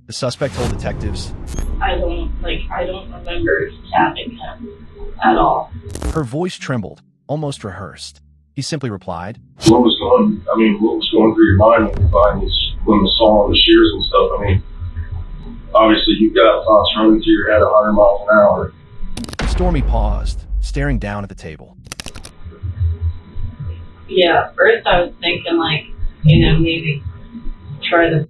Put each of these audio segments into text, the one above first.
The suspect told detectives, I don't remember stabbing him at all. Her voice trembled, almost rehearsed. He simply replied, What was going through your mind when you saw the shears and stuff? I mean, obviously you've got thoughts running through your head 100 miles an hour. Stormy paused, staring down at the table. Yeah, first I was thinking maybe try to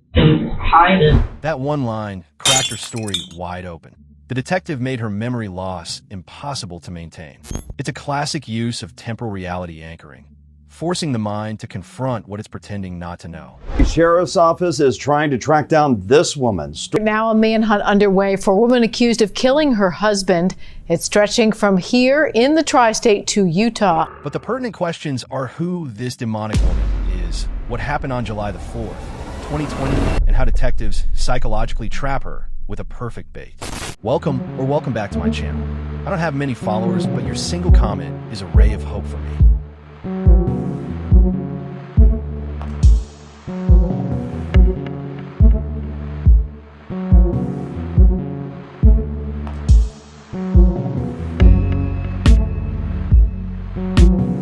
hide it. That one line cracked her story wide open. The detective made her memory loss impossible to maintain. It's a classic use of temporal reality anchoring, forcing the mind to confront what it's pretending not to know. The sheriff's office is trying to track down this woman. Now a manhunt underway for a woman accused of killing her husband. It's stretching from here in the tri-state to Utah. But the pertinent questions are who this demonic woman is, what happened on July the 4th, 2020, and how detectives psychologically trap her with a perfect bait. Welcome back to my channel. I don't have many followers, but your single comment is a ray of hope for me.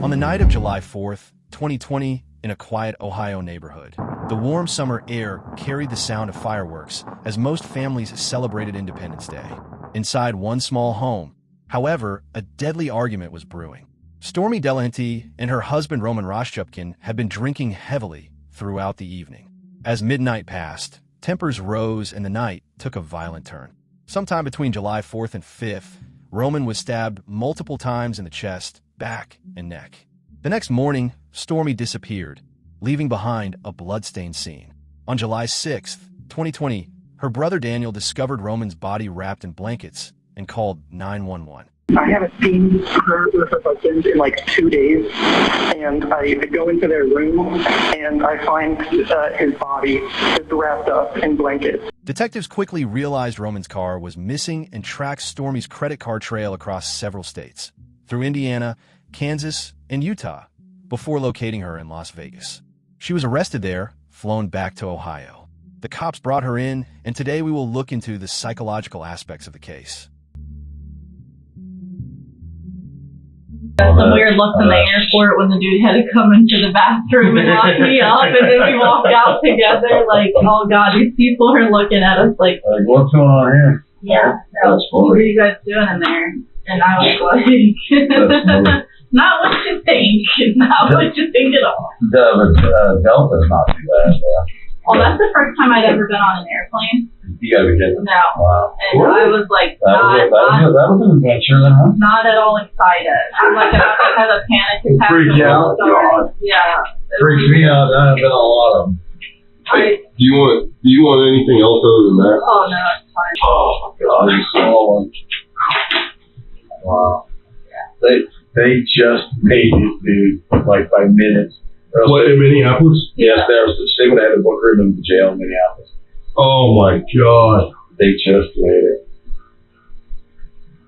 On the night of July 4th, 2020, in a quiet Ohio neighborhood, the warm summer air carried the sound of fireworks as most families celebrated Independence Day. Inside one small home, however, a deadly argument was brewing. Stormy Delahanty and her husband Roman Roszczupkin had been drinking heavily throughout the evening. As midnight passed, tempers rose and the night took a violent turn. Sometime between July 4th and 5th, Roman was stabbed multiple times in the chest, back, and neck. The next morning, Stormy disappeared, leaving behind a blood-stained scene. On July 6th, 2020, her brother Daniel discovered Roman's body wrapped in blankets and called 911. I haven't seen her with her husband in like 2 days, and I go into their room and I find his body is wrapped up in blankets. Detectives quickly realized Roman's car was missing and tracked Stormy's credit card trail across several states, through Indiana, Kansas, and Utah, before locating her in Las Vegas. She was arrested there, flown back to Ohio. The cops brought her in, and today we will look into the psychological aspects of the case. Some weird looks in the airport when the dude had to come into the bathroom and lock me up, and then we walked out together like, oh god, these people are looking at us like, What's going on here? yeah, what are you guys doing in there? And I was like, not what you think, not what you think at all. Delta's not too bad. Well, that's the first time I'd ever been on an airplane. You gotta be kidding. No. Wow. And I was like, That was an adventure then, huh? not at all excited. I'm like, I had a panic attack. Freaked you out? God. Yeah. Freaks me out. I've been on a lot of them. Do you want anything else other than that? Oh, no, it's fine. Oh, God, you saw one. Wow. They just made it, dude, like by minutes. What, in Minneapolis? Yes, they would have had to book her in the jail in Minneapolis. Oh my God. They just made it.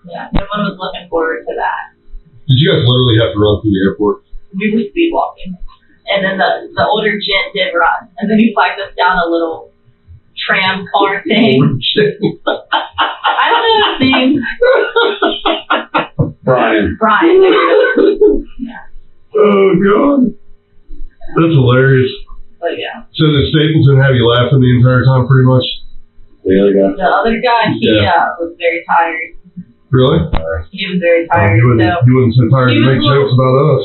Yeah, no one was looking forward to that. Did you guys literally have to run through the airport? We were speed walking. And then the older gent did run. And then he flagged us down a little tram car thing. I don't know his name. Brian. Yeah. Oh God. That's hilarious. But yeah. So did Stapleton have you laughing the entire time pretty much? The other guy? The other guy, he was very tired. Really? He was very tired. He wasn't so tired to make jokes about us.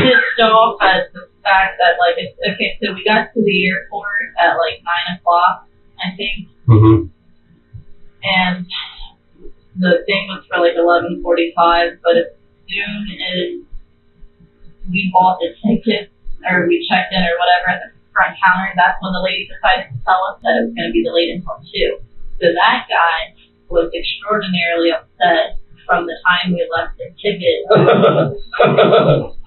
Pissed off at the fact that, like, okay, so we got to the airport at like 9 o'clock, I think. Mm-hmm. And the thing was for like 11:45, but as soon as we bought the ticket or we checked in or whatever at the front counter, that's when the lady decided to tell us that it was going to be delayed until 2. So that guy was extraordinarily upset from the time we left the ticket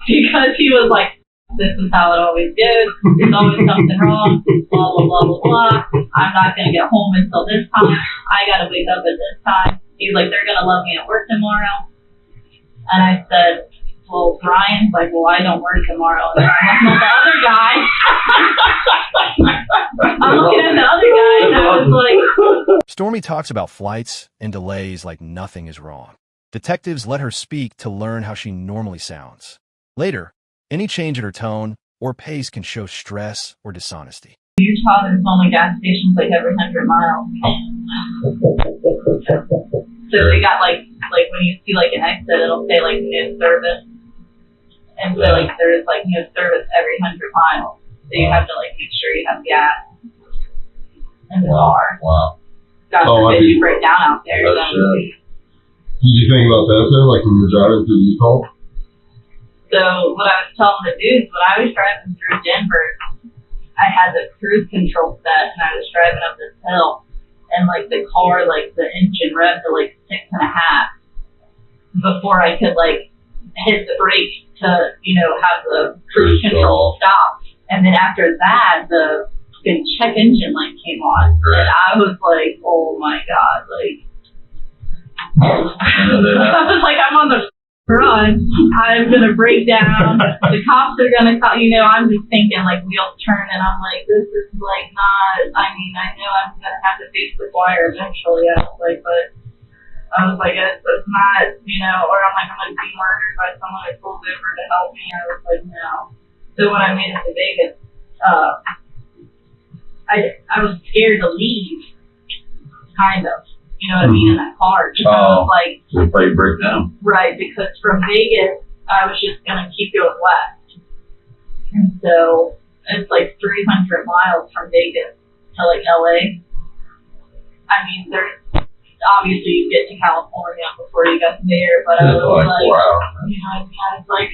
because he was like, this is how it always goes. There's always something wrong. Blah, blah, blah, blah, blah. I'm not going to get home until this time. I got to wake up at this time. He's like, they're going to love me at work tomorrow. And I said, well, Brian's like, well, I don't work tomorrow. And I'm like, well, the other guy. I'm looking at the other guy, and I was like. Stormy talks about flights and delays like nothing is wrong. Detectives let her speak to learn how she normally sounds. Later, any change in her tone or pace can show stress or dishonesty. Utah, there's only gas stations like every 100 miles. So they got like when you see like an exit, it'll say like no service. And so like there's like no service every 100 miles. So you have to like make sure you have gas in the car. Wow. God forbid you break down out there. Did you think about that though, like when you were driving through Utah? So what I was telling the dudes, when I was driving through Denver, I had the cruise control set and I was driving up this hill, and like the car, like the engine revved to like 6.5 before I could like hit the brake to, you know, have the cruise control stop. And then after that, the check engine light came on, and I was like, oh my God, like, I was like, I'm on the run, I'm gonna break down, the cops are gonna call, you know, I'm just thinking like wheels turn, and I'm like, this is like not, I mean, I know I'm gonna have to face the choir eventually, I was like, but I was like, it's not, you know, or I'm like, I'm gonna be murdered by someone who pulls over to help me. I was like, no. So when I made it to Vegas, I was scared to leave, kind of. You know what I mean, in that car. Because I was like, so if you break down. Right, because from Vegas, I was just going to keep going west. And so it's like 300 miles from Vegas to like LA. I mean, there's obviously you get to California before you got there, but I was like, you know what I mean? I was like,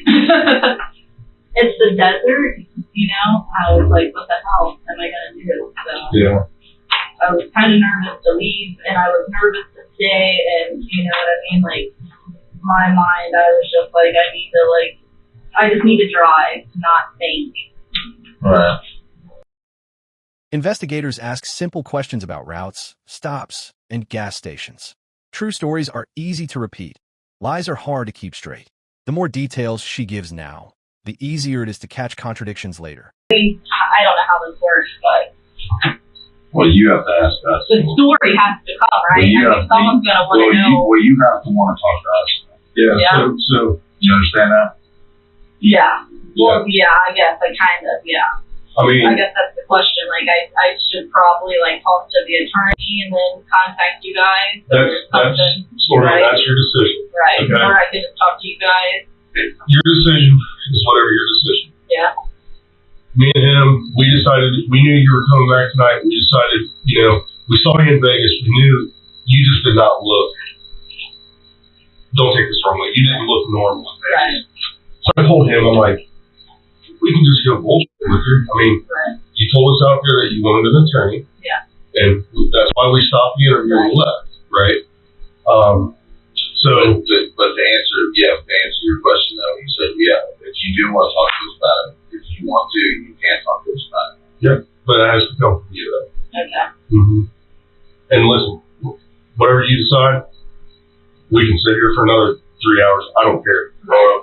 it's the desert, you know? I was like, what the hell am I going to do? So. Yeah. I was kind of nervous to leave, and I was nervous to stay, and you know what I mean? Like, my mind, I was just like, I just need to drive, not think. Right. Investigators ask simple questions about routes, stops, and gas stations. True stories are easy to repeat. Lies are hard to keep straight. The more details she gives now, the easier it is to catch contradictions later. I don't know how this works, but... Well, you have to ask us. The story has to come, right? Well, I mean, someone's going to want to know. You have to want to talk to us. Yeah. So you understand that? Yeah. Well, yeah, I guess. I kind of, yeah. I guess that's the question. Like, I should probably, like, talk to the attorney and then contact you guys. That's sort of, right? That's your decision. Right. Okay. Or I can just talk to you guys. Your decision is whatever your decision. Yeah. Me and him, we knew you were coming back tonight. We decided, you know, we saw you in Vegas. We knew you just did not look, don't take this wrongly, you didn't look normal. Right. So I told him, I'm like, we can just go bullshit with you. I mean, you told us out there that you wanted an attorney. Yeah. And that's why we stopped the interview and left, right? But to answer your question though, you said, if you do want to talk to us about it, if you want to, you can talk to us about it. Yep, but it has to come from you though. Okay. Mm-hmm. And listen, whatever you decide, we can sit here for another 3 hours. I don't care. But I'm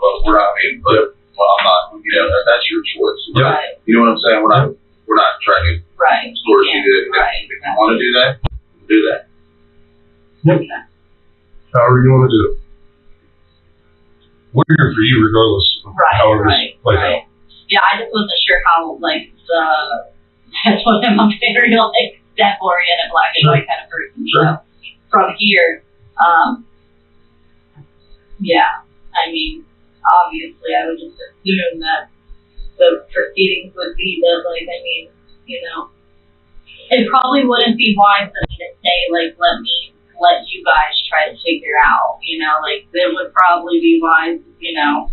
not, you know, that's your choice. Right. You know what I'm saying? We're not trying to force you to do it. If you want to do that, do that. Yep. Okay. However you want to do it. We're here for you regardless of however this plays out. Yeah, I just wasn't sure how, like, that's what I'm a very, like, death-oriented, black and white kind of person. Sure. So, from here, yeah, I mean, obviously, I would just assume that the proceedings would be that, like, I mean, you know, it probably wouldn't be wise of me to say, like, let you guys try to figure out, you know, like, it would probably be wise, you know,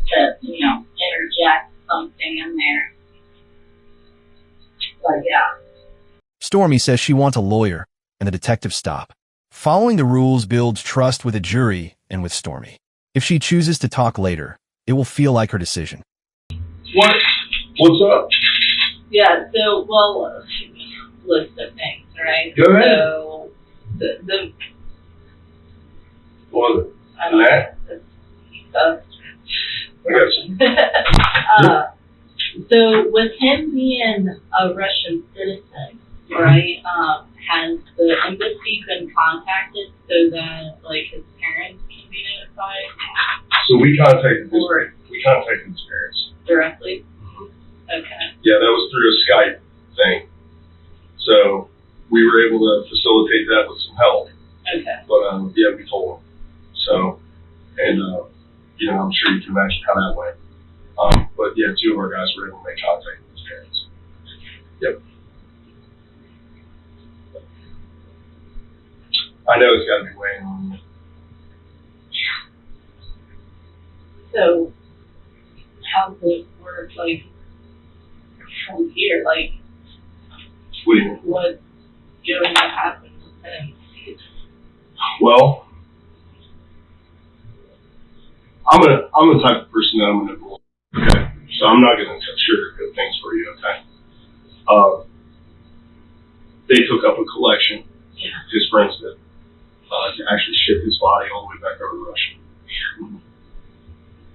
to, you know, interject something in there. But, yeah. Stormy says she wants a lawyer, and the detectives stop. Following the rules builds trust with a jury and with Stormy. If she chooses to talk later, it will feel like her decision. What's up? Yeah, so, well, list of things, right? Go ahead. So, What? I don't know. I got you. So with him being a Russian citizen, right, has the embassy been contacted so that, like, his parents can be notified? So we contacted his parents. Directly? Okay. Yeah, that was through a Skype thing. So we were able to facilitate that with some help. Okay. But yeah, we told them. So, and you know, I'm sure you can imagine how that went. But yeah, 2 of our guys were able to make contact with his parents. Yep. I know it's got to be weighing on you. So, how does it work, like, from here? Like, What do you mean? what's going to happen with him? Well, I'm the type of person that I'm gonna go. Okay, so I'm not gonna sugarcoat things for you. Okay. They took up a collection. Yeah. His friends did to actually ship his body all the way back over to Russia.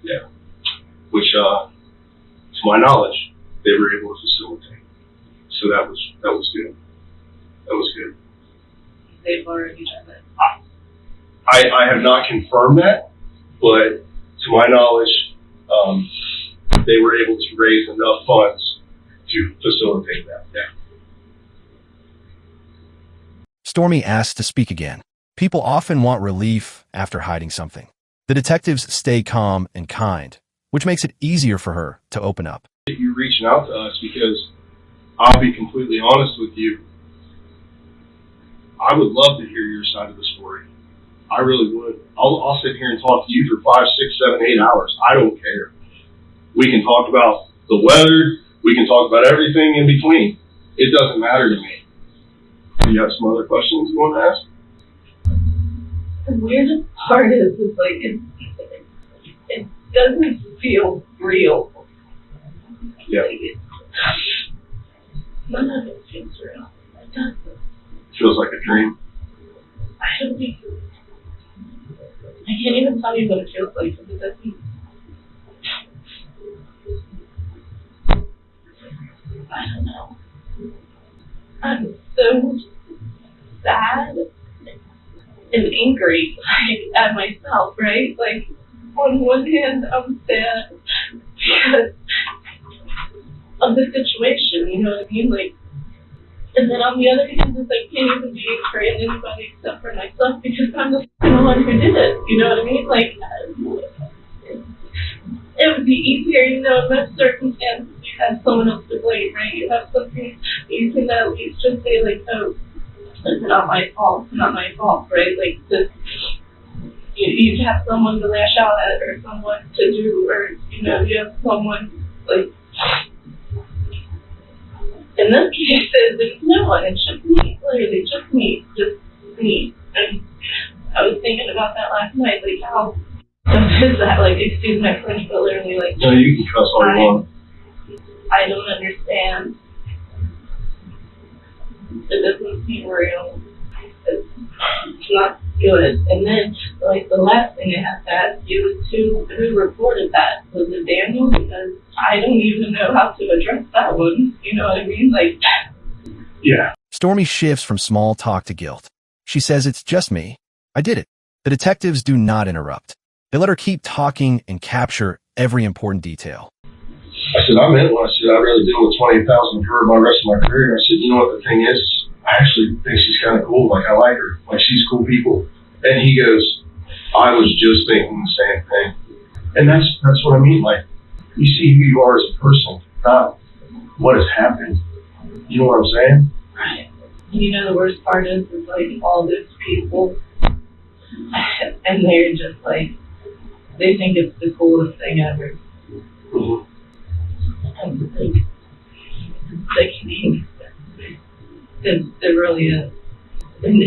Yeah. Which, to my knowledge, they were able to facilitate. So that was good. That was good. They've already done it. I have not confirmed that, but to my knowledge, they were able to raise enough funds to facilitate that. Yeah. Stormy asked to speak again. People often want relief after hiding something. The detectives stay calm and kind, which makes it easier for her to open up. You're reaching out to us because I'll be completely honest with you. I would love to hear your side of the story. I really would. I'll sit here and talk to you for 5, 6, 7, 8 hours. I don't care. We can talk about the weather. We can talk about everything in between. It doesn't matter to me. Do you have some other questions you want to ask? The weirdest part is like, it doesn't feel real. Yeah. None of it feels real. It doesn't. Feels like a dream. I don't think so. I can't even tell you what it feels like because it doesn't. I don't know. I'm so sad and angry, like, at myself, right? Like, on one hand, I'm sad because of the situation, you know what I mean? Like, and then on the other hand, it's like, can't even be angry at anybody except for myself because I'm the one who did it, you know what I mean? Like, it would be easier, you know, in most circumstances, you have someone else to blame, right? You have something you can at least just say, like, oh, it's not my fault, right? Like, just, you have someone to lash out at or someone to do, or, you know, you have someone, like, in this case, there's no one. It's just me, literally, just me. And I was thinking about that last night, like, how is that? Like, excuse my French, but literally, like, No, you can cuss all you want. I don't understand. It doesn't seem real. It's not good. And then, like, the last thing I have to ask you is who reported that? Was it Daniel? Because I don't even know how to address that one. You know what I mean? Like, Yeah. Stormy shifts from small talk to guilt. She says, it's just me. I did it. The detectives do not interrupt. They let her keep talking and capture every important detail. I said, I meant when I said I really deal with 20,000 for my rest of my career. And I said, you know what the thing is? I actually think she's kind of cool. Like, I like her. Like, she's cool people. And he goes, I was just thinking the same thing. And that's what I mean. Like, you see who you are as a person, not what has happened. You know what I'm saying? right. You know, the worst part is like, all those people, and they're just like, they think it's the coolest thing ever. Mm-hmm. And like, it really is. And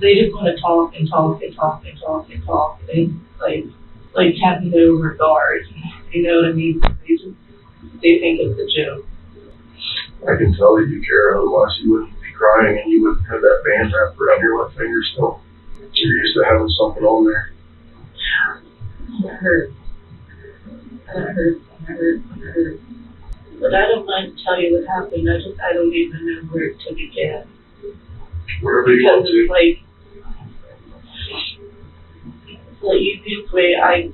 they just want to talk and talk and talk and talk and talk and like have no regard. You know what I mean? They think it's a joke. I can tell that you care, otherwise you wouldn't be crying and you wouldn't have that band wrapped around your left finger still. You're used to having something on there. It hurts. And it hurts, and it hurts, and it hurts. But I don't want to tell you what happened. I don't even know where to begin. Wherever you want Because to. it's like, the easiest way I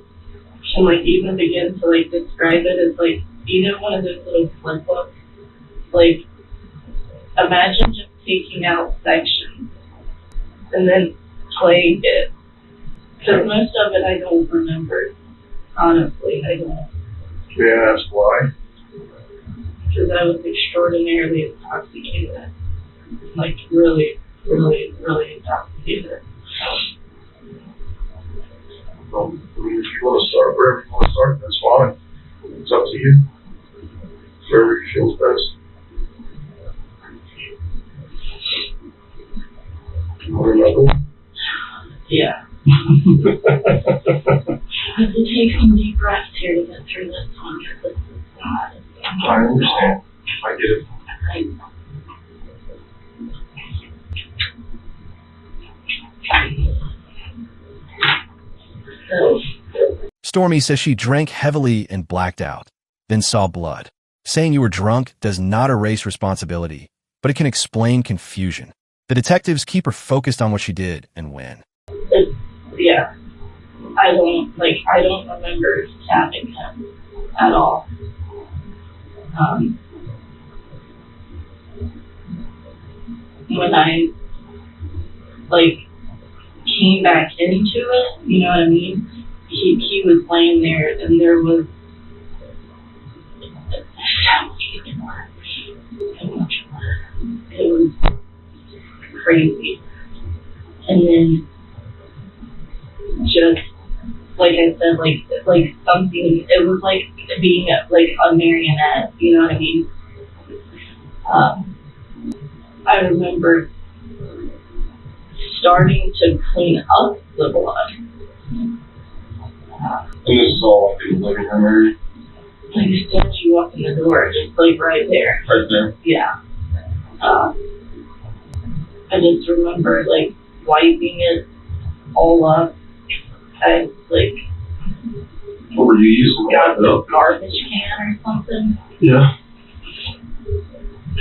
can like even begin to like describe it is like, you know, one of those little flip books. Like, imagine just taking out sections and then playing it. Because most of it I don't remember. Honestly, I don't. Yeah, that's why. Because I was extraordinarily intoxicated. Like, really, really, really intoxicated. I mean, if you want to start wherever you want to start, that's fine. It's up to you. Wherever you feel best. You want another one? Yeah. I have to take some deep breaths here to get through this one because this is sad. I understand. I get it. So, Stormy says she drank heavily and blacked out, then saw blood. Saying you were drunk does not erase responsibility, but it can explain confusion. The detectives keep her focused on what she did and when. yeah. I don't remember stabbing him at all. When I, came back into it, you know what I mean? He was laying there, and there was so much blood. It was crazy. And then just, like I said, like something, it was like being a marionette, you know what I mean? I remember starting to clean up the blood. And this is all like in the living room area? Like as soon as you walk in the door, just like right there. Right there? Yeah. I just remember like wiping it all up. I What were you using to got wipe it up? a garbage can or something. Yeah.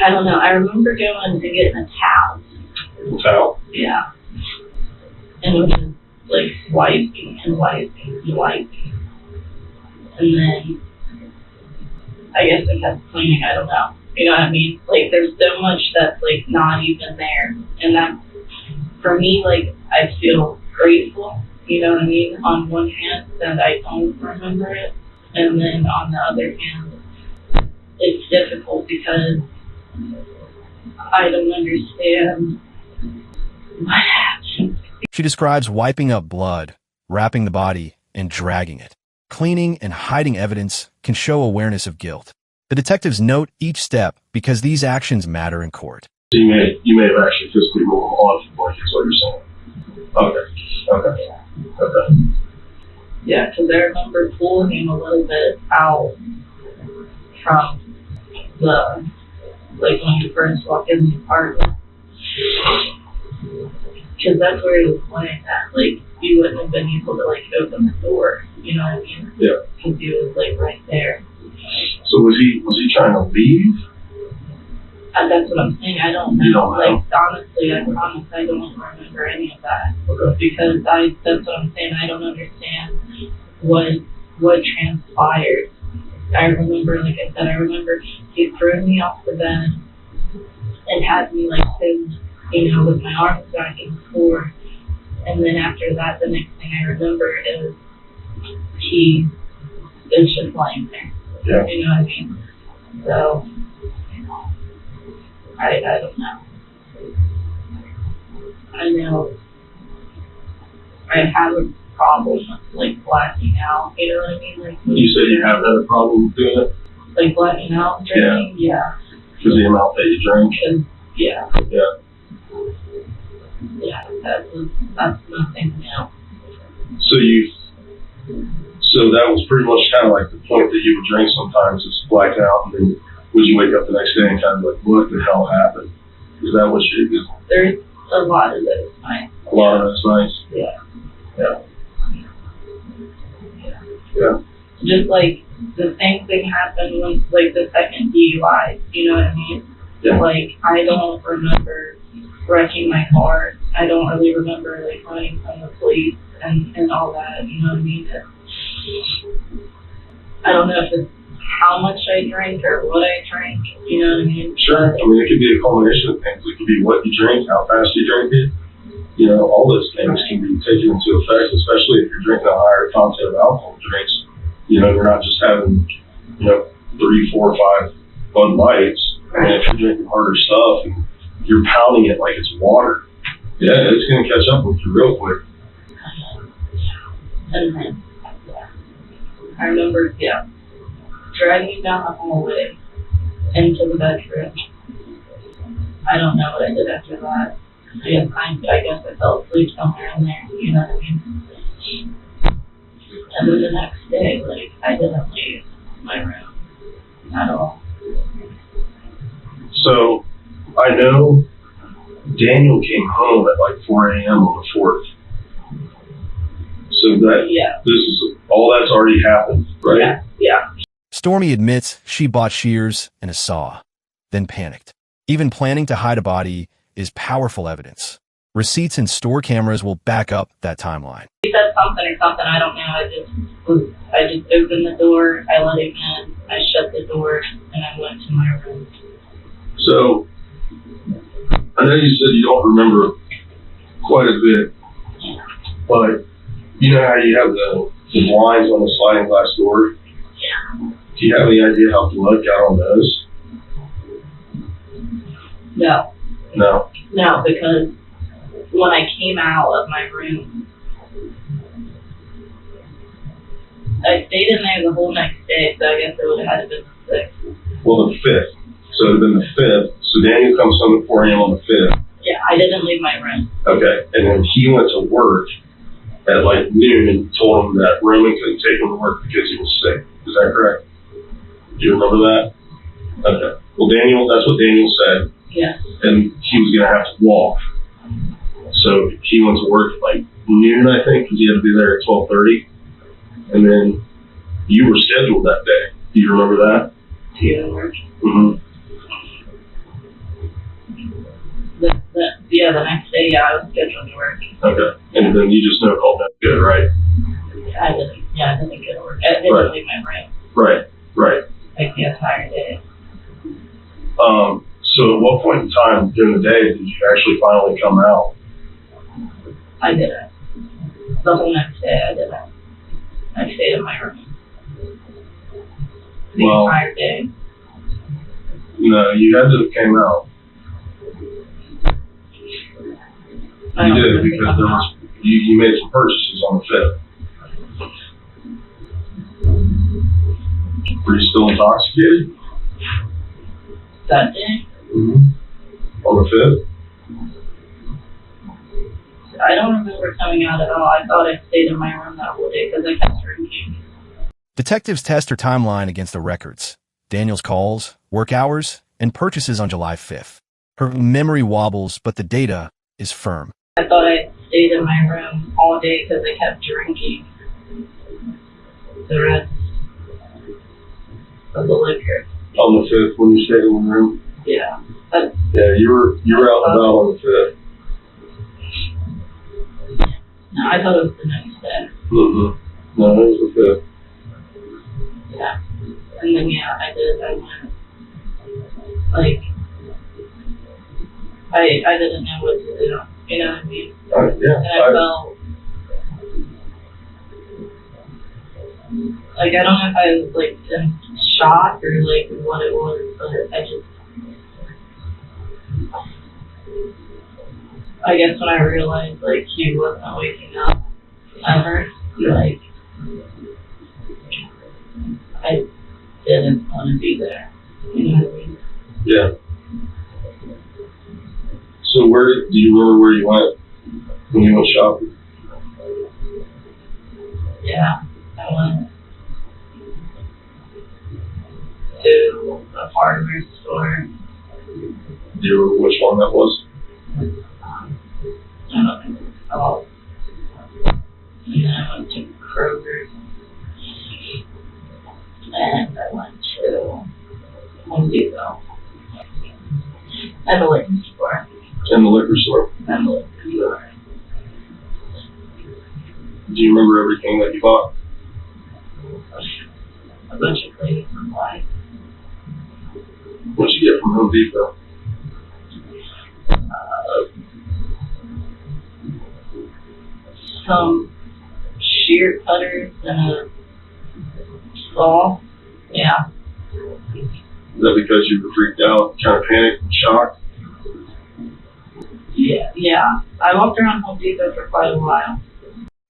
I don't know. I remember going to get a towel. Towel? Yeah. And it was just like wiping and wiping and wiping. And then I guess I kept cleaning, I don't know. You know what I mean? Like there's so much that's like not even there. And that's, for me, like I feel grateful, you know what I mean? On one hand that I don't remember it. And then on the other hand, it's difficult because I don't understand what happened. She describes wiping up blood, wrapping the body, and dragging it. Cleaning and hiding evidence can show awareness of guilt. The detectives note each step because these actions matter in court. So you may have actually physically moved them on from blankets, what you're saying. Okay. Yeah, because I remember pulling him a little bit out from the, like when you first walk in the apartment. Because that's where he was laying at. Like, you wouldn't have been able to, like, open the door. You know what I mean? Yeah. Because he was, like, right there. So was he trying to leave? That's what I'm saying. I don't know. You don't know? Like, honestly, I promise I don't remember any of that. Okay. Because that's what I'm saying. I don't understand what transpired. I remember, like I said, he threw me off the bed and had me, like, pinned, you know, with my arms back and forth. And then after that, the next thing I remember is he is just lying there. Yeah. You know what I mean? So, I don't know. I know I have a problem with, like, blacking out. You know what I mean? Like, You said you have had a problem doing it? like blacking out drinking? Yeah. Because of the amount that you drink? Yeah. Yeah. Yeah, that's nothing new. So that was pretty much kind of like the point that you would drink sometimes, is black out, and then would you wake up the next day and kind of like, what the hell happened? Is that what you did? There's a lot of those nights. A lot of those nights? Yeah. Yeah. Just like the same thing happened when, like, the second DUI, you know what I mean? Yeah. Like, I don't remember wrecking my car. I don't really remember, like, running from the police and all that, you know what I mean? I don't know if it's how much I drank or what I drank, you know what I mean? Sure. I mean, it could be a combination of things. It could be what you drink, how fast you drink it. You know, all those things can be taken into effect, especially if you're drinking a higher content of alcohol drinks. You know, you're not just having, 3, 4, 5 Bud Lights. I mean, if you're drinking harder stuff and you're pounding it like it's water, yeah, it's going to catch up with you real quick. And then, I remember, dragging down the hallway into the bedroom. I don't know what I did after that. I guess I fell asleep somewhere in there, you know what I mean? And then the next day, like, I didn't leave my room at all. So, I know Daniel came home at like 4 a.m. on the 4th. So all that's already happened, right? Yeah. Stormy admits she bought shears and a saw, then panicked. Even planning to hide a body is powerful evidence. Receipts and store cameras will back up that timeline. He said something, I don't know. I just opened the door, I let him in, I shut the door, and I went to my room. So, I know you said you don't remember quite a bit, but you know how you have the blinds on the sliding glass door? Yeah. Do you have any idea how blood got on those? No. No. No, because when I came out of my room, I stayed in there the whole next day, so I guess it would have had to been the 6th. Well, the 5th. So it would have been the 5th. So Daniel comes home at 4 a.m. on the 5th. Yeah, I didn't leave my room. Okay. And then he went to work at like noon and told him that Roman couldn't take him to work because he was sick. Is that correct? Do you remember that? Okay. Well, that's what Daniel said. Yeah. And he was going to have to walk. So he went to work at like noon, I think, because he had to be there at 12:30. And then you were scheduled that day. Do you remember that? Yeah. Mm-hmm. The next day, I was scheduled to work. Okay. And then you just never called that good, right? I didn't go to work. I didn't leave my room. Right. Like the entire day. So at what point in time during the day did you actually finally come out? I didn't. The whole next day, I didn't. I stayed in my room. The entire day. No, you had to have came out. You did, because you made some purchases on the 5th. Were you still intoxicated? That day? Mm-hmm. On the 5th? I don't remember coming out at all. I thought I stayed in my room that whole day because I kept drinking. Detectives test her timeline against the records, Daniel's calls, work hours, and purchases on July 5th. Her memory wobbles, but the data is firm. I thought I stayed in my room all day because I kept drinking the rest of the liquor. On the 5th, when you stayed in the room? Yeah. Yeah, you were out and about on the 5th. No, I thought it was the next day. Mm-hmm. No, it was the 5th. Yeah. And then, I did. I went, like, I didn't know what to do. You know what I mean? Yeah. And I felt like, I don't know if I was like in shock or like what it was, but I guess when I realized like he wasn't waking up ever, like I didn't want to be there. You know what I mean? Yeah. So do you remember where you went when you went shopping? Yeah, I went to a hardware store. Do you remember which one that was? I don't know. Oh. And then I went to Kroger. And Do you remember everything that you bought? A bunch of cleaning supplies. What'd you get from Home Depot? Some shear cutters and a saw. Yeah. Is that because you were freaked out, kind of panicked and shocked? Yeah. I walked around Home Depot for quite a while.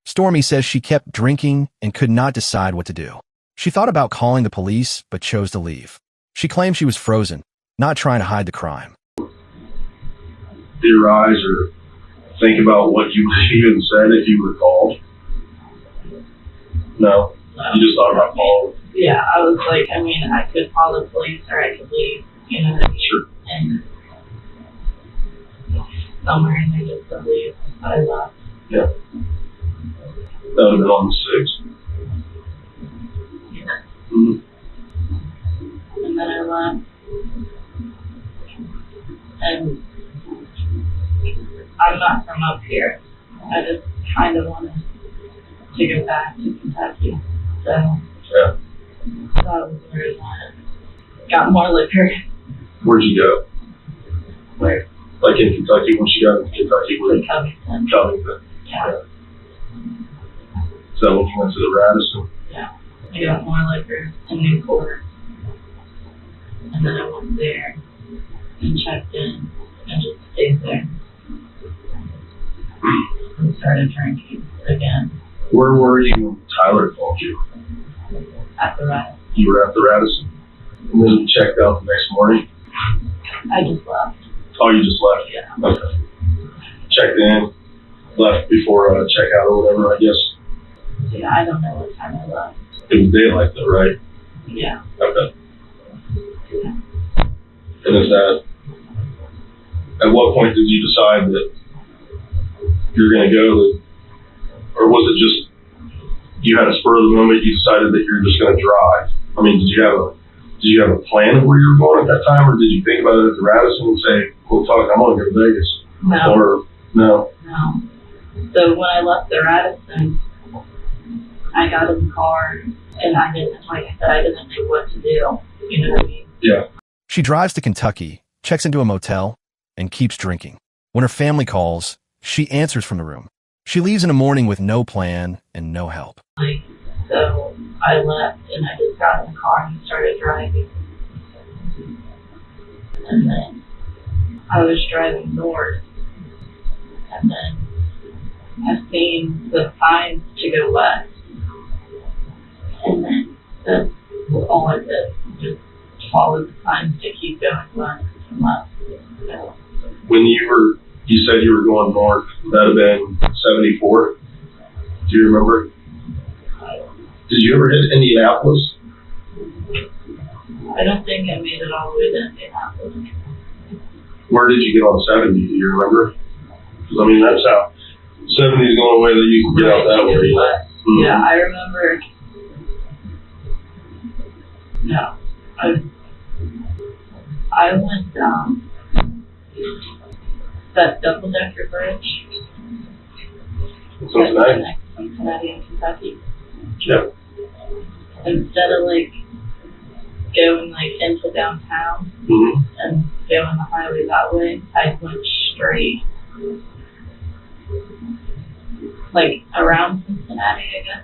Stormy says she kept drinking and could not decide what to do. She thought about calling the police, but chose to leave. She claimed she was frozen, not trying to hide the crime. Theorize or think about what you would even said if you were called? No? You just thought about calling? Yeah, I was like, I mean, I could call the police or I could leave, you know what I mean? Sure. And somewhere in there just to leave. I left. Yeah. That would have been on the 6th. Yeah. Mm-hmm. And then I left. And I'm not from up here. I just kind of wanted to go back to Kentucky. So Yeah. that was where I went. Got more liquor. Where'd you go? Where? Like in Kentucky, when she got into Kentucky, To Covington. Covington. Yeah. Is that when you went to the Radisson? Yeah. I got more liquor in Newport. And then I went there and checked in and just stayed there. And started drinking again Where were you when Tyler called you? at the rest. You were at the Radisson. And then you checked out the next morning? I just left. Oh, you just left? Yeah. Okay. Checked in, left before checkout or whatever, I guess. Yeah, I don't know what time I left. It was daylight though, right? Yeah. Okay. And is that, at what point did you decide that you're going to go, or was it just, you had a spur of the moment, you decided that you're just going to drive? I mean, did you have a plan of where you were going at that time, or did you think about it at the Radisson and say, well, fuck, I'm going to go to Vegas? No. Or, no? No. So when I left the Radisson, I got in the car and I didn't, like I said, I didn't know what to do. You know what I mean? Yeah. She drives to Kentucky, checks into a motel, and keeps drinking. When her family calls, she answers from the room. She leaves in the morning with no plan and no help. So I left and I just got in the car and started driving. And then I was driving north. And then I seen the signs to go west. And then that's all I did. Just followed the signs to keep going west and west. So, When you said you were going north, would that have been 74? Do you remember? Did you ever hit Indianapolis? I don't think I made it all the way to Indianapolis. Where did you get on 70? Do you remember? Because I mean, that's how 70 is the only way that you can get out that way. Mm-hmm. Yeah, I remember. No, I went down that double-decker bridge. Cincinnati. That connects Cincinnati and Kentucky. Yep. Instead of like going like into downtown Mm-hmm. and going the highway that way, I went straight, like around Cincinnati, I guess.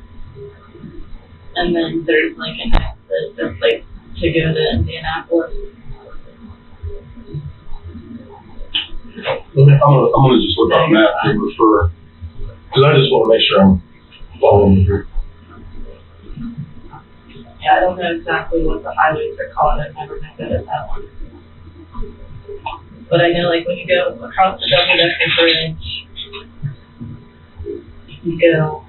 And then there's like an exit that's like to go to Indianapolis. I'm gonna just look on a map and refer, because I just want to make sure I'm following you here. Yeah, I don't know exactly what the highways are called. I've never been good at that one. But I know like when you go across the double-decker bridge, you go.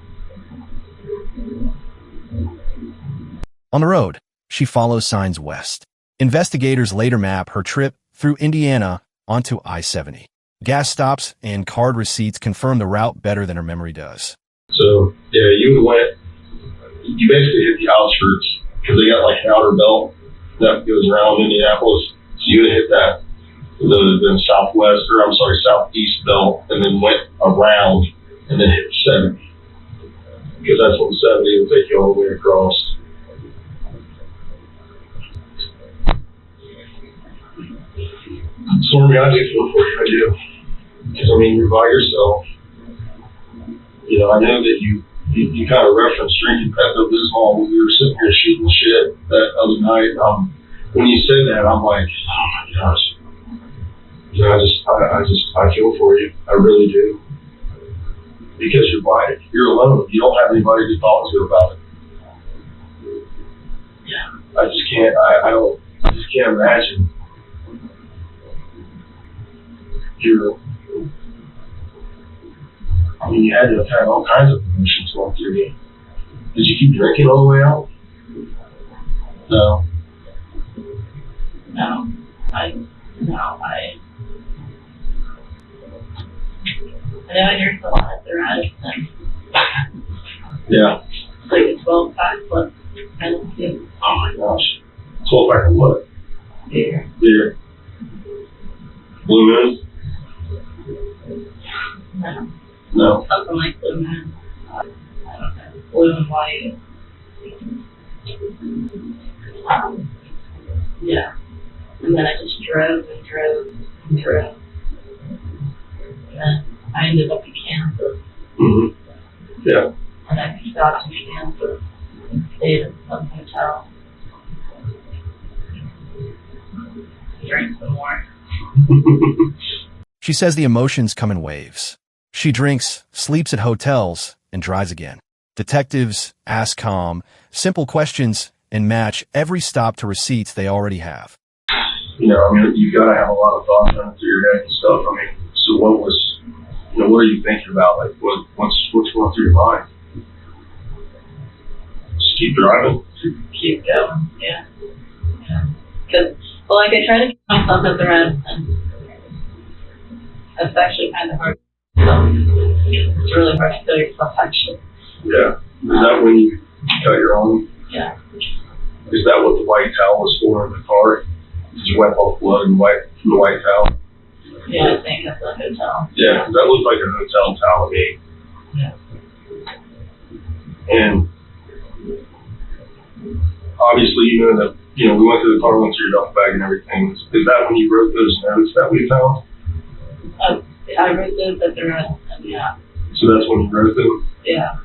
On the road, she follows signs west. Investigators later map her trip through Indiana onto I-70. Gas stops and card receipts confirm the route better than her memory does. So, yeah, you basically hit the outskirts, because they got like an outer belt that goes around Indianapolis. So you would have hit that, the southeast belt, and then went around, and then hit 70. Because that's when 70 will take you all the way across. Stormy, I do feel for you, I do. Because, I mean, you're by yourself. You know, I know that you kind of referenced drinking Pepto-Bismol when we were sitting here shooting the shit that other night. When you said that, I'm like, oh my gosh. You know, I feel for you. I really do. Because you're alone. You don't have anybody to talk to about it. Yeah. I just can't imagine. I mean, you had to have had all kinds of emotions going through you. Did you keep drinking all the way out? No. No. I know I drank a lot at the Radisson. Yeah. Like a 12-pack plus medicine. Oh my gosh. 12-pack of what? Beer. Beer. Blue Moon? No. No. Something like Blue Moon. I don't know. Blue and white. Yeah. And then I just drove. And then I ended up in Kansas. Mm-hmm. Yeah. And I stopped in Kansas and stayed at some hotel. Drank some more. She says the emotions come in waves. She drinks, sleeps at hotels, and drives again. Detectives ask calm, simple questions and match every stop to receipts they already have. You know, I mean, you've got to have a lot of thoughts running through your head and stuff. I mean, so what are you thinking about? Like, what's going through your mind? Just keep driving. Keep going, yeah. Because, well, like, I try to keep myself at the Radisson. That's actually kind of hard. It's really hard to kill yourself, actually. Yeah. Is that when you cut your own? Yeah. Is that what the white towel was for in the car? Did you wipe off blood and wipe from the white towel? Yeah, I think at the hotel. Yeah, that looked like a hotel towel to me. Yeah. And obviously, you know that, you know, we went through the car, went through your duffel bag and everything. Is that when you wrote those notes that we found? I wrote those at the Radisson, yeah. So that's when you wrote them? Yeah.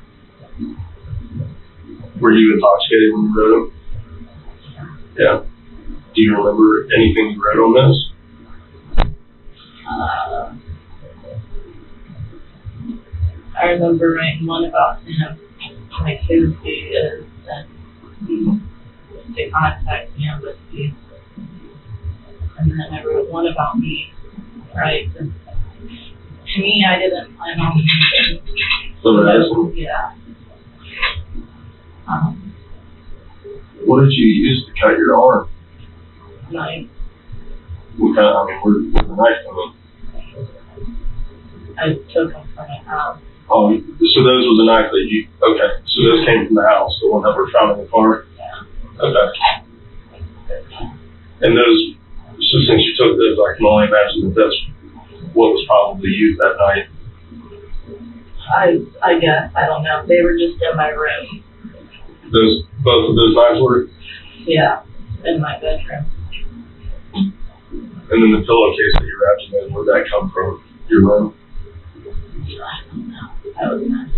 Were you intoxicated when you wrote them? Yeah. Do you remember anything you wrote on those? I remember writing one about him, like who he is, and to contact me on whiskey. And then I wrote one about me, right? And to me, I didn't plan on anything. So yeah. What did you use to cut your arm? Knife. What kind of, I mean, where's the knife coming? I took them from my house. Oh, so those was a knife that you, okay, so those came from the house, the one that were found in the car? Yeah. Okay. And those, so since you took those, I can only imagine that that's what was probably used that night. I guess, I don't know. They were just in my room. Both of those knives were? Yeah, in my bedroom. And then the pillowcase that you wrapped them in, where'd that come from? Your room? I don't know. That was nice.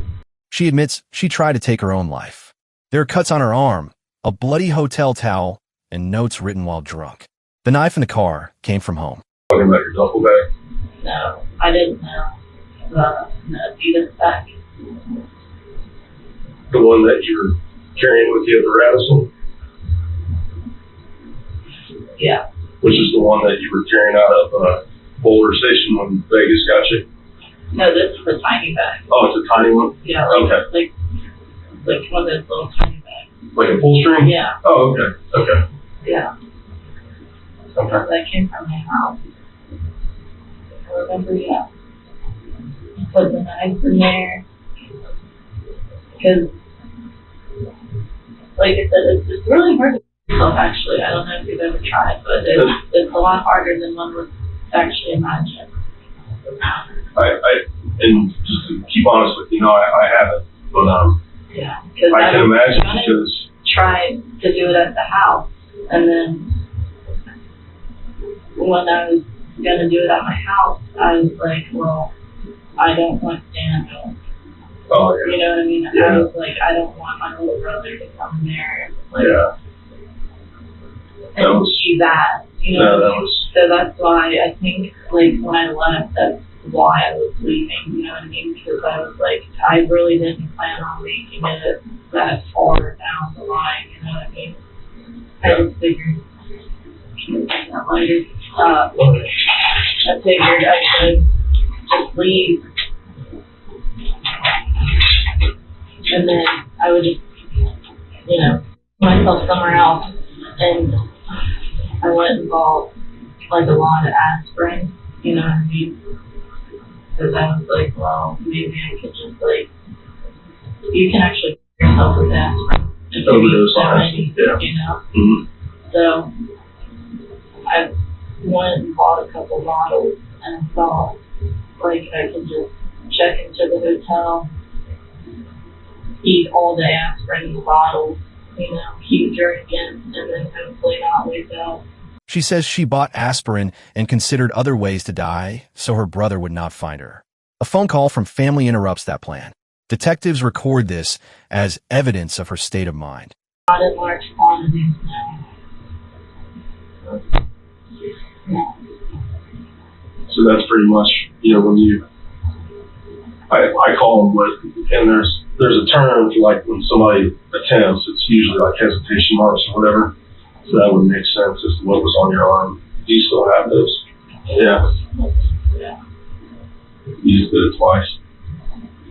She admits she tried to take her own life. There are cuts on her arm, a bloody hotel towel, and notes written while drunk. The knife in the car came from home. Talking about your duffel bag? No, I didn't know. The Adidas bag. The one that you were carrying with you at the Radisson? Yeah. Which is the one that you were carrying out of Boulder Station when Vegas got you? No, this is a tiny bag. Oh, it's a tiny one? Yeah, okay. like one of those little tiny bags. Like a full string? Yeah. Oh, okay. Okay. Yeah. Okay. That came from my house. I remember, yeah. Put the knives in there. Because, like I said, it's really hard to do yourself, actually. I don't know if you've ever tried, but it's a lot harder than one would actually imagine. And just to keep honest with you, I haven't, but yeah. because I can imagine gonna because try to do it at the house, and then when I was gonna do it at my house, I was like, well, I don't want Daniel. oh yeah, You know what I mean? Yeah. I was like, I don't want my little brother to come in there and like yeah, and That was- see that. You know no, what I that mean? was So that's why I think, like, when I left, that's why I was leaving, you know what I mean? Because I was like, I really didn't plan on making it that far down the line, you know what I mean? I just figured, that later, I figured I should just leave. And then I would just, you know, put myself somewhere else. And I went and bought like a lot of aspirin, you know what I mean? Because I was like, well, maybe I could just like, you can actually cure yourself with aspirin. If you Overdose eat so on many, it, yeah. You know? Mhm. So I went and bought a couple bottles and thought like I could just check into the hotel, eat all the aspirin in the bottles, you know, keep drinking, and then hopefully not wake up. She says she bought aspirin and considered other ways to die so her brother would not find her. A phone call from family interrupts that plan. Detectives record this as evidence of her state of mind. Not in large quantities, no. No. so that's pretty much, you know, when you, I call them what, and there's a term for like when somebody attempts, it's usually like hesitation marks or whatever. So that would make sense as to what was on your arm. Do you still have those? Yeah. Yeah. You just did it twice.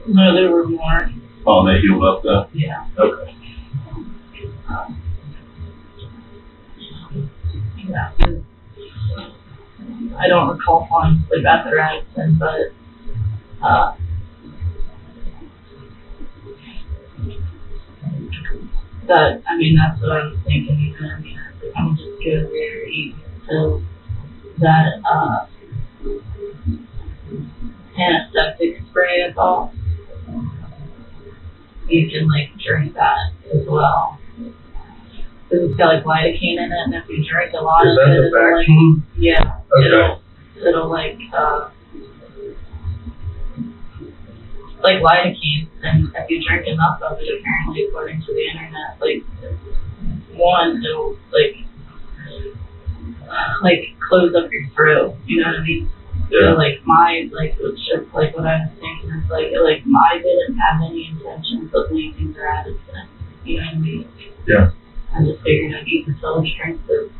No, there were more. Oh, they healed up though? Yeah. Okay. Yeah. I don't recall falling asleep at the Radisson, but that, I mean, that's what I was thinking. Even, I mean, I'm just go there, eat until that antiseptic spray is off. You can like drink that as well. Because it's got like lidocaine in it, and if you drink a lot Is of that it, the it'll like, vaccine? yeah, Okay. it'll like lidocaine, and if you drink enough of it, apparently according to the internet, like one, it'll like close up your throat. You know what I mean? Yeah. So like my it's just like what I was thinking is like my didn't have any intentions of leaving Radisson. You know what I mean? Yeah. I just figured I'd eat the soda strength of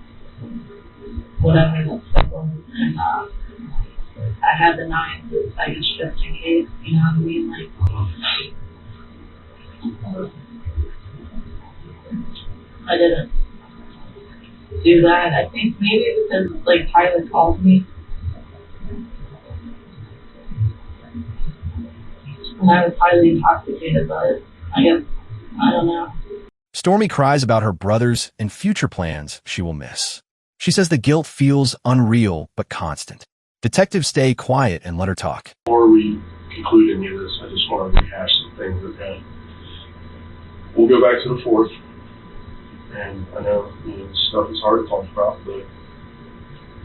whatever that stuff was, and I had the knife, I guess, just in case. You know what I mean? Like, I didn't do that. I think maybe because like Tyler called me. And I was highly intoxicated, but I guess, I don't know. Stormy cries about her brothers and future plans she will miss. She says the guilt feels unreal but constant. Detectives stay quiet and let her talk. Before we conclude any of this, I just want to rehash some things, okay? We'll go back to the 4th. And I know, this stuff is hard to talk about, but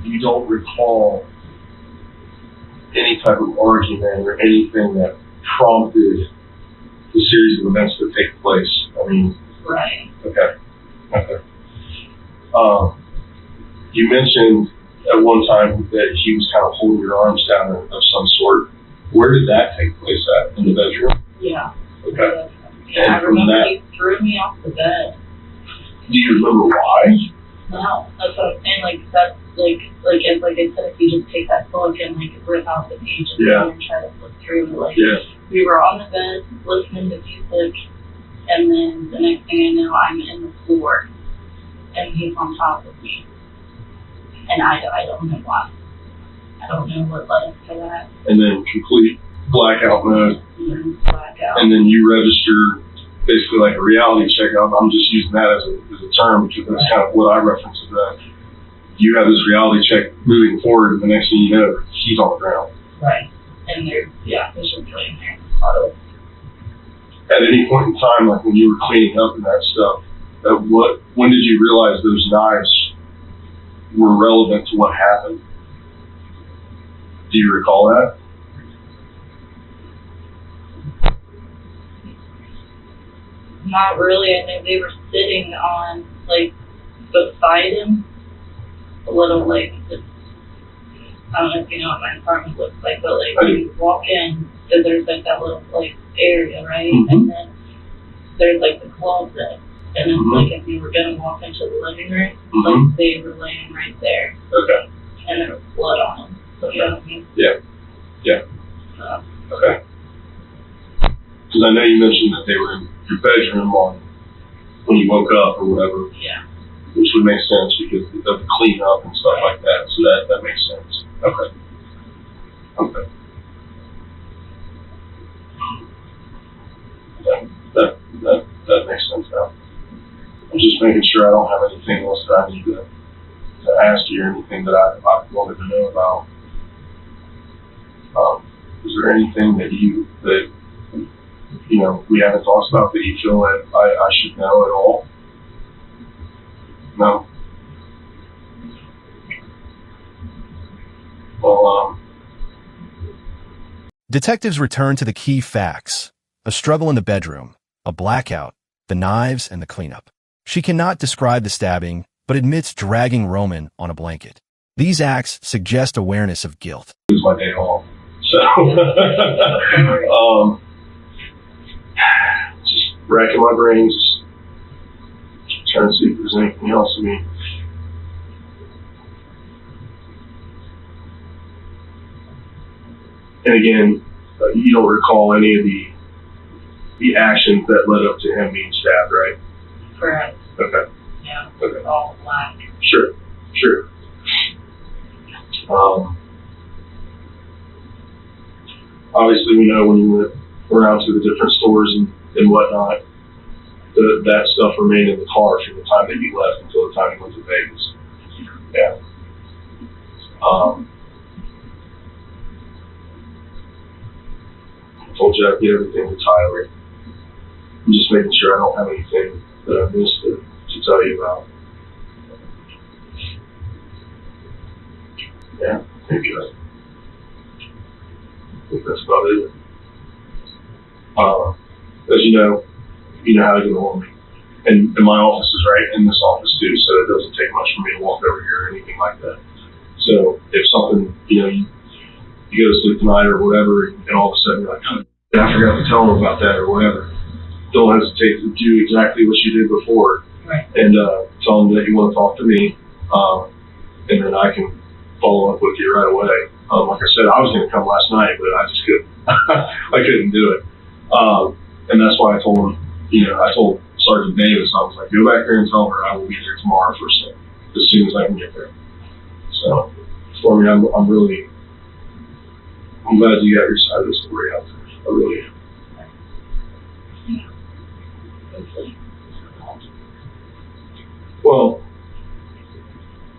you don't recall any type of argument or anything that prompted the series of events that take place. I mean, Right. okay. You mentioned at one time that he was kind of holding your arms down of some sort. Where did that take place at? In the bedroom? Yeah. Okay. Yeah, I And from remember that, he threw me off the bed. do you remember why? No, that's what I'm saying. Like that's like I said, if you just take that book and like rip out the pages Yeah. and try to flip through, like Yeah. we were on the bed listening to music, and then the next thing I know, I'm in the floor, and he's on top of me, and I don't know why. I don't know what led us to that. And then complete blackout mode. And then blackout. And then you register basically like a reality check. I'm just using that as a term because that's kind of what I reference to that. You have this reality check moving forward, and the next thing you know, he's on the ground. Right. And there's just laying there in the puddle. at any point in time, like when you were cleaning up and that stuff, when did you realize those knives were relevant to what happened? Do you recall that? Not really. I think they were sitting on, like, beside him. A little, like, just, I don't know if you know what my apartment looks like, but, like, when you walk in, so there's, like, that little, like, area, right? Mm-hmm. And then there's, like, the closet. And it's like if you were going to walk into the living room, like, they were laying right there. Okay. And there was blood on them. So, you know what I mean? Yeah. Okay. Because I know you mentioned that they were in your bedroom when you woke up or whatever. Yeah. Which would make sense because of the cleanup and stuff like that. So that makes sense. Okay. That makes sense now. I'm just making sure I don't have anything else that I need to ask you or anything that I wanted to know about. Is there anything that we haven't talked about that you feel that I should know at all? No. Well, Detectives return to the key facts: a struggle in the bedroom, a blackout, the knives, and the cleanup. She cannot describe the stabbing, but admits dragging Roman on a blanket. These acts suggest awareness of guilt. it was my day off. So, just racking my brains, trying to see if there's anything else. I mean, and again, you don't recall any of the actions that led up to him being stabbed, right? Correct. Okay. Yeah. Okay. All black. Sure. Obviously, we know when you went around to the different stores and whatnot, that stuff remained in the car from the time that you left until the time you went to Vegas. Yeah. I told you I'd get everything to Tyler. I'm just making sure I don't have anything that I missed to tell you about. Yeah, I think that's about it. As you know how to get a hold of me. And my office is right in this office too, so it doesn't take much for me to walk over here or anything like that. So if something, you go to sleep tonight or whatever, and all of a sudden you're like, oh, I forgot to tell them about that or whatever, don't hesitate to do exactly what you did before. Right. And tell them that you want to talk to me, and then I can follow up with you right away. Like I said, I was going to come last night, but I just couldn't. I couldn't do it. And that's why I told him, I told Sergeant Davis, I was like, go back there and tell her I will be there tomorrow first thing, as soon as I can get there. So, for me, I'm glad you got your side of the story out there. I really am. Well,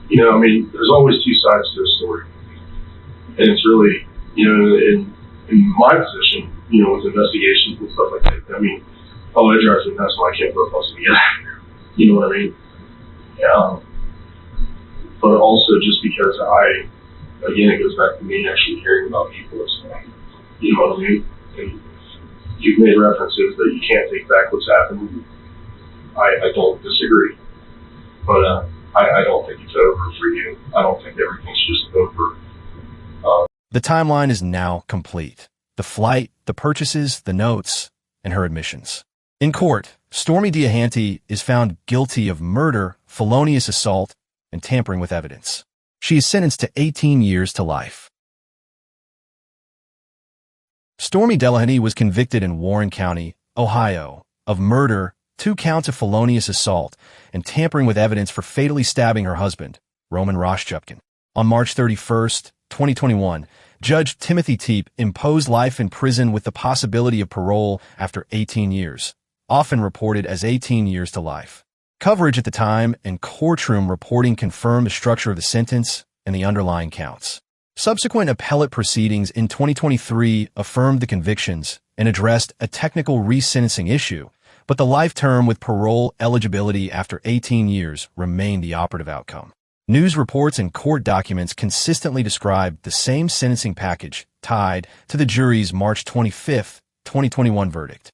there's always two sides to a story. And it's really, in my position, with investigations and stuff like that, it drives me nuts, so I can't put close together. You know what I mean? Yeah. But also just because again, it goes back to me actually hearing about people and stuff. You know what I mean? And you've made references that you can't take back what's happened. I don't disagree. But I don't think it's over for you. I don't think everything's just over. The timeline is now complete: the flight, the purchases, the notes, and her admissions. In court, Stormy Diahanty is found guilty of murder, felonious assault, and tampering with evidence. She is sentenced to 18 years to life. Stormy Diahanty was convicted in Warren County, Ohio, of murder, 2 counts of felonious assault, and tampering with evidence for fatally stabbing her husband, Roman Roszczupkin. On March 31st, 2021, Judge Timothy Teep imposed life in prison with the possibility of parole after 18 years, often reported as 18 years to life. Coverage at the time and courtroom reporting confirmed the structure of the sentence and the underlying counts. Subsequent appellate proceedings in 2023 affirmed the convictions and addressed a technical resentencing issue, but the life term with parole eligibility after 18 years remained the operative outcome. News reports and court documents consistently described the same sentencing package tied to the jury's March 25, 2021 verdict.